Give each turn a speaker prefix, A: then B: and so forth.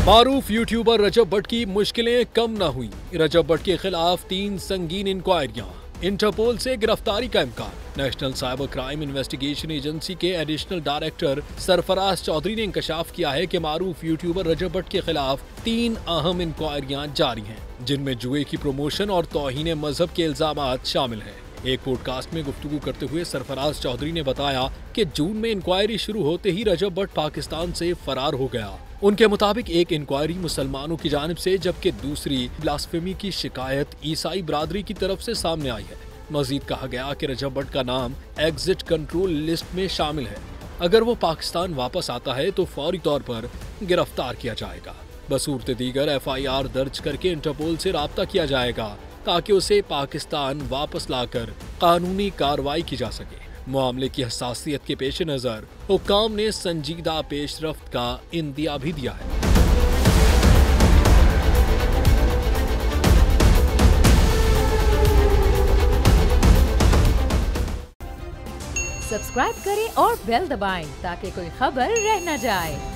A: मारूफ YouTuber रजब भट्ट की मुश्किलें कम न हुई। रजब भट्ट के खिलाफ 3 संगीन इंक्वायरियां, इंटरपोल से गिरफ्तारी का इम्कान। National cyber crime investigation agency के एडिशनल डायरेक्टर सरफराज चौधरी ने इंकशाफ किया है कि मारूफ यूट्यूबर रजब भट्ट के खिलाफ 3 अहम इंक्वायरियां जारी हैं, जिनमें जुए की प्रमोशन और तौहीन मजहब के इल्जामात शामिल हैं। एक पॉडकास्ट में गुफ्तगू करते हुए सरफराज चौधरी ने बताया कि जून में इंक्वायरी शुरू होते ही रजब भट्ट पाकिस्तान से फरार हो गया। उनके मुताबिक एक इंक्वायरी मुसलमानों की जानिब से, जबकि दूसरी ब्लास्फेमी की शिकायत ईसाई बरादरी की तरफ से सामने आई है। मजीद कहा गया कि रजब भट्ट का नाम एग्जिट कंट्रोल लिस्ट में शामिल है। अगर वो पाकिस्तान वापस आता है तो फौरी तौर पर गिरफ्तार किया जाएगा। बसूरत दीगर FIR दर्ज करके इंटरपोल से राब्ता किया जाएगा ताकि उसे पाकिस्तान वापस लाकर कानूनी कार्रवाई की जा सके। मामले की हसासियत के पेश नजर हुक्काम ने संजीदा पेशरफ्त का इंदिया भी दिया है।
B: सब्सक्राइब करें और बेल दबाएं ताकि कोई खबर रह न जाए।